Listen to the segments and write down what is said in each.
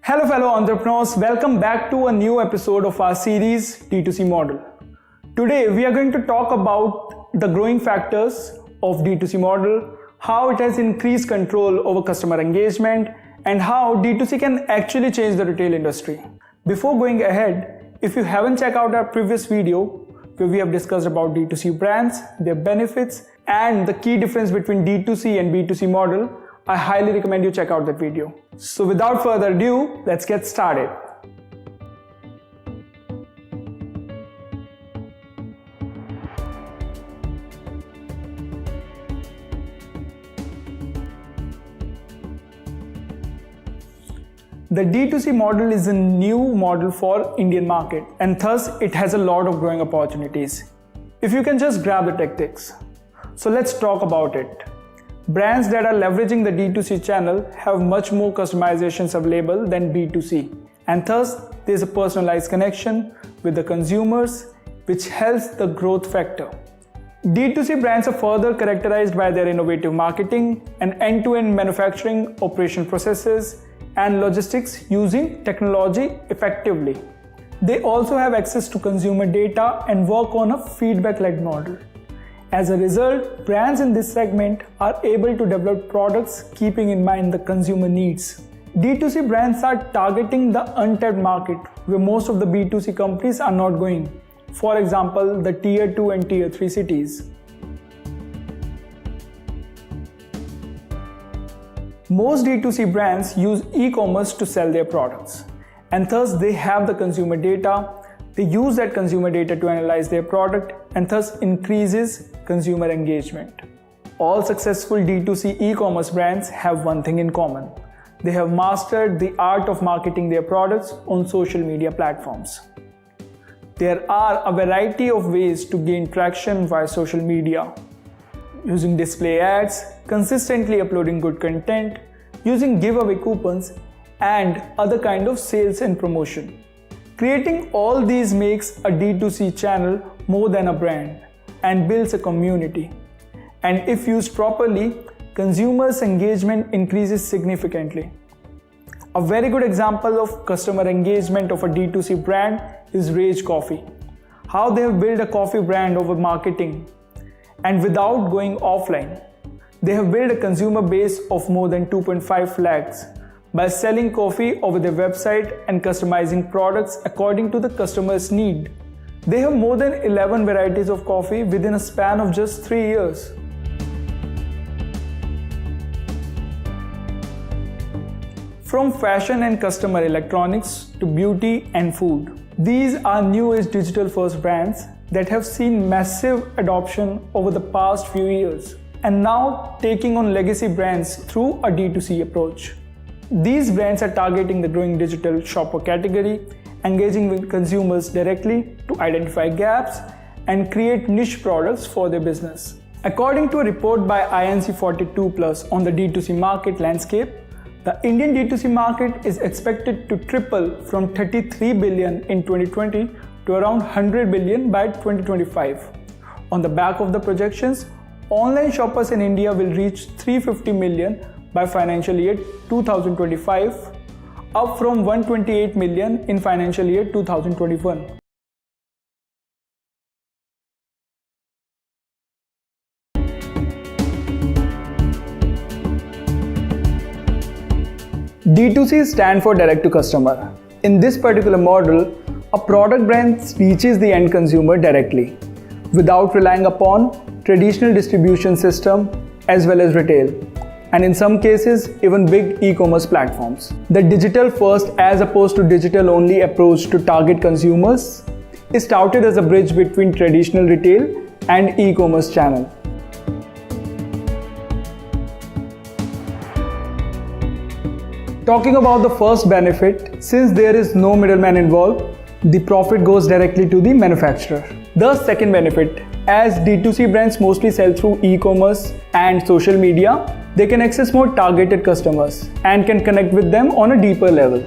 Hello fellow entrepreneurs, welcome back to a new episode of our series D2C model. Today we are going to talk about the growing factors of D2C model, how it has increased control over customer engagement, and how D2C can actually change the retail industry. Before going ahead, if you haven't checked out our previous video where we have discussed about D2C brands, their benefits, and the key difference between D2C and B2C model, I highly recommend you check out that video. So without further ado, let's get started. The D2C model is a new model for Indian market, and thus it has a lot of growing opportunities if you can just grab the tactics. So let's talk about it. Brands that are leveraging the D2C channel have much more customizations available than B2C, and thus there's a personalized connection with the consumers, which helps the growth factor. D2C brands are further characterized by their innovative marketing and end-to-end manufacturing operation processes and logistics using technology effectively. They also have access to consumer data and work on a feedback-led model. As a result, brands in this segment are able to develop products keeping in mind the consumer needs. D2C brands are targeting the untapped market where most of the B2C companies are not going. For example, the Tier 2 and Tier 3 cities. Most D2C brands use e-commerce to sell their products, and thus they have the consumer data. They use that consumer data to analyze their product and thus increases consumer engagement. All successful D2C e-commerce brands have one thing in common. They have mastered the art of marketing their products on social media platforms. There are a variety of ways to gain traction via social media. Using display ads, consistently uploading good content, using giveaway coupons, and other kind of sales and promotion. Creating all these makes a D2C channel more than a brand and builds a community. And if used properly, consumers' engagement increases significantly. A very good example of customer engagement of a D2C brand is Rage Coffee. How they have built a coffee brand over marketing and without going offline. They have built a consumer base of more than 2.5 lakhs by selling coffee over their website and customizing products according to the customer's need. They have more than 11 varieties of coffee within a span of just 3 years. From fashion and consumer electronics to beauty and food, these are new-age digital-first brands that have seen massive adoption over the past few years and now taking on legacy brands through a D2C approach. These brands are targeting the growing digital shopper category, engaging with consumers directly to identify gaps and create niche products for their business. According to a report by INC 42+ on the D2C market landscape, the Indian D2C market is expected to triple from 33 billion in 2020 to around 100 billion by 2025. On the back of the projections, online shoppers in India will reach 350 million by financial year 2025, up from 128 million in financial year 2021. D2C stands for direct to customer. In this particular model, a product brand reaches the end consumer directly, without relying upon traditional distribution system as well as retail, and in some cases even big e-commerce platforms. The digital first as opposed to digital only approach to target consumers is touted as a bridge between traditional retail and e-commerce channel. Talking about the first benefit, since there is no middleman involved, the profit goes directly to the manufacturer. The second benefit, as D2C brands mostly sell through e-commerce and social media, they can access more targeted customers and can connect with them on a deeper level.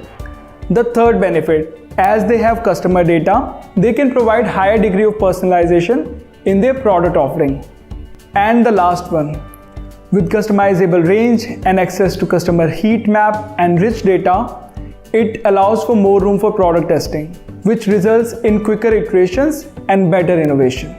The third benefit, as they have customer data, they can provide higher degree of personalization in their product offering. And the last one, with customizable range and access to customer heat map and rich data, it allows for more room for product testing, which results in quicker iterations and better innovation.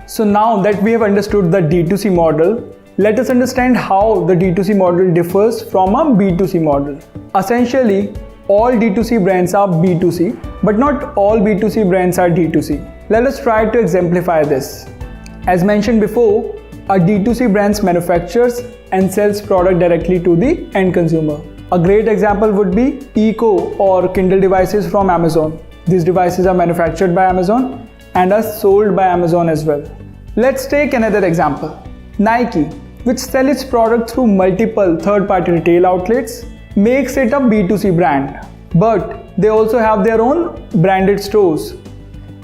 So now that we have understood the D2C model, let us understand how the D2C model differs from a B2C model. Essentially, all D2C brands are B2C, but not all B2C brands are D2C. Let us try to exemplify this. As mentioned before, a D2C brand manufactures and sells product directly to the end consumer. A great example would be Eco or Kindle devices from Amazon. These devices are manufactured by Amazon and are sold by Amazon as well. Let's take another example. Nike, which sells its product through multiple third-party retail outlets, makes it a B2C brand. But they also have their own branded stores.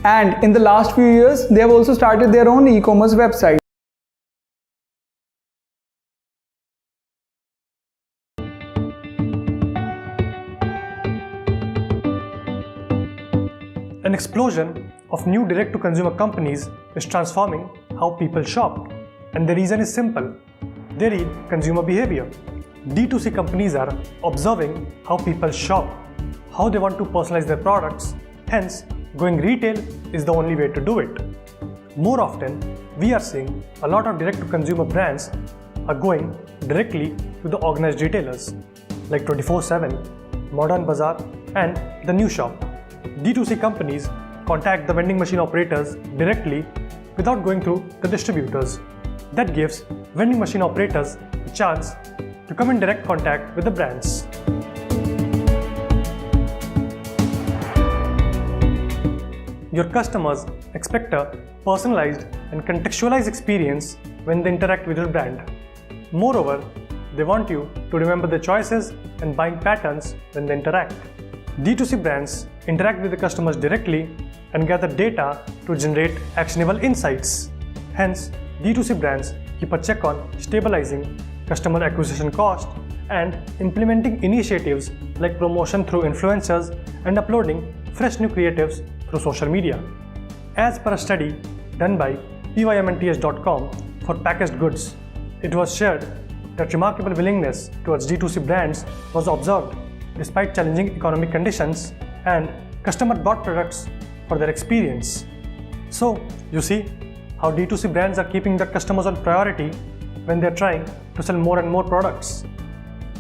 And in the last few years, they have also started their own e-commerce website. An explosion of new direct-to-consumer companies is transforming how people shop. And the reason is simple. They read consumer behavior. D2C companies are observing how people shop, how they want to personalize their products. Hence, going retail is the only way to do it. More often, we are seeing a lot of direct-to-consumer brands are going directly to the organized retailers like 24/7, Modern Bazaar and The New Shop. D2C companies contact the vending machine operators directly without going through the distributors. That gives vending machine operators a chance to come in direct contact with the brands. Your customers expect a personalized and contextualized experience when they interact with your brand. Moreover, they want you to remember their choices and buying patterns when they interact. D2C brands interact with the customers directly and gather data to generate actionable insights. Hence, D2C brands keep a check on stabilizing customer acquisition cost and implementing initiatives like promotion through influencers and uploading fresh new creatives through social media. As per a study done by pymnts.com for packaged goods, it was shared that remarkable willingness towards D2C brands was observed despite challenging economic conditions, and customers bought products for their experience. So, you see how D2C brands are keeping their customers on priority when they are trying to sell more and more products.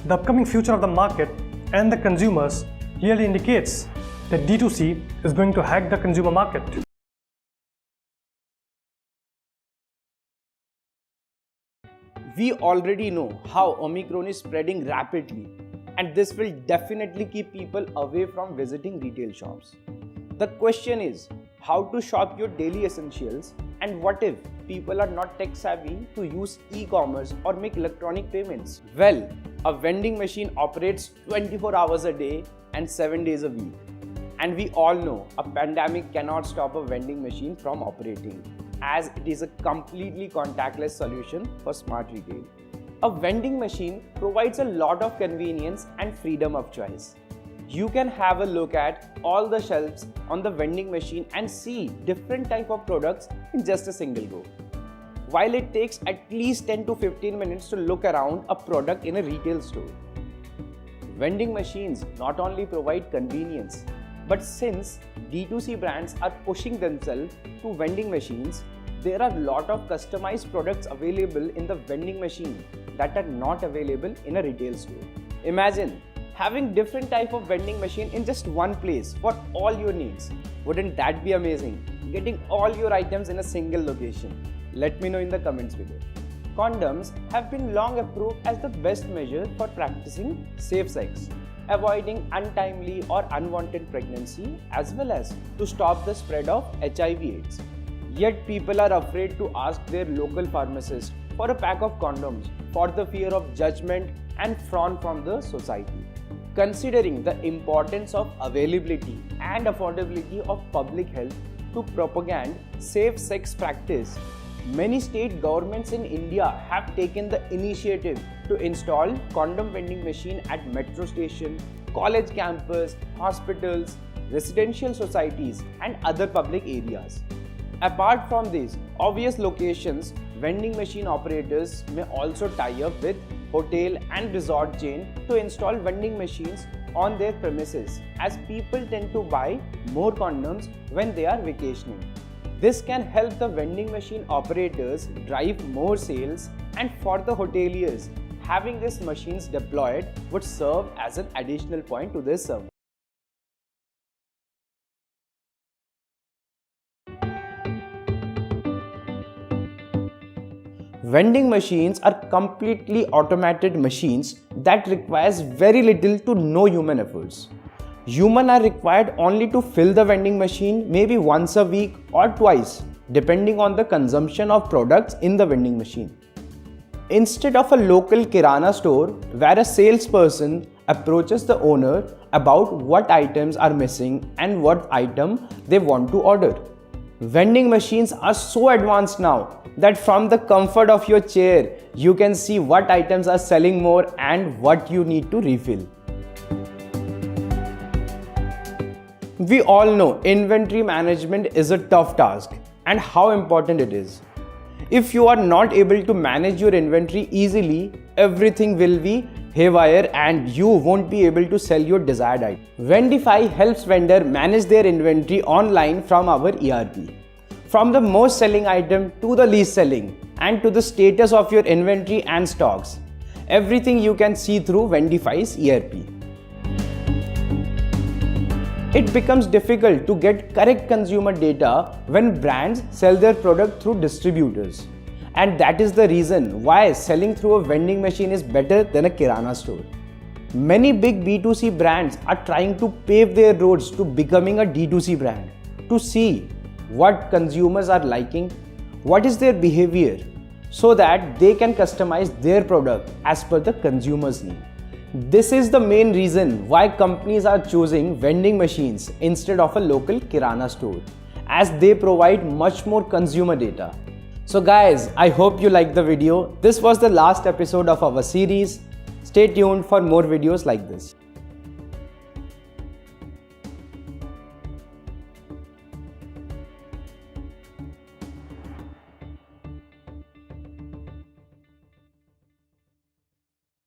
The upcoming future of the market and the consumers clearly indicates that D2C is going to hack the consumer market. We already know how Omicron is spreading rapidly, and this will definitely keep people away from visiting retail shops. The question is how to shop your daily essentials, and what if people are not tech savvy to use e-commerce or make electronic payments? Well, a vending machine operates 24 hours a day and 7 days a week. And we all know a pandemic cannot stop a vending machine from operating, as it is a completely contactless solution for smart retail. A vending machine provides a lot of convenience and freedom of choice. You can have a look at all the shelves on the vending machine and see different type of products in just a single go. While it takes at least 10 to 15 minutes to look around a product in a retail store. Vending machines not only provide convenience, but since D2C brands are pushing themselves to vending machines, there are a lot of customized products available in the vending machine that are not available in a retail store. Imagine having different type of vending machine in just one place for all your needs. Wouldn't that be amazing? Getting all your items in a single location. Let me know in the comments below. Condoms have been long approved as the best measure for practicing safe sex, avoiding untimely or unwanted pregnancy, as well as to stop the spread of HIV/AIDS. Yet people are afraid to ask their local pharmacist for a pack of condoms for the fear of judgment and frown from the society. Considering the importance of availability and affordability of public health to propagate safe sex practice, many state governments in India have taken the initiative to install condom vending machine at metro station, college campus, hospitals, residential societies and other public areas. Apart from these obvious locations, vending machine operators may also tie up with hotel and resort chain to install vending machines on their premises, as people tend to buy more condoms when they are vacationing. This can help the vending machine operators drive more sales, and for the hoteliers, having these machines deployed would serve as an additional point to their service. Vending machines are completely automated machines that requires very little to no human efforts. Humans are required only to fill the vending machine maybe once a week or twice, depending on the consumption of products in the vending machine. Instead of a local kirana store where a salesperson approaches the owner about what items are missing and what item they want to order. Vending machines are so advanced now that from the comfort of your chair, you can see what items are selling more and what you need to refill. We all know inventory management is a tough task and how important it is. If you are not able to manage your inventory easily, everything will be haywire and you won't be able to sell your desired item. Vendify helps vendors manage their inventory online from our ERP. From the most selling item to the least selling and to the status of your inventory and stocks. Everything you can see through Vendify's ERP. It becomes difficult to get correct consumer data when brands sell their product through distributors. And that is the reason why selling through a vending machine is better than a kirana store. Many big B2C brands are trying to pave their roads to becoming a D2C brand, to see what consumers are liking, what is their behavior, so that they can customize their product as per the consumer's need. This is the main reason why companies are choosing vending machines instead of a local kirana store, as they provide much more consumer data. So guys, I hope you liked the video. This was the last episode of our series. Stay tuned for more videos like this.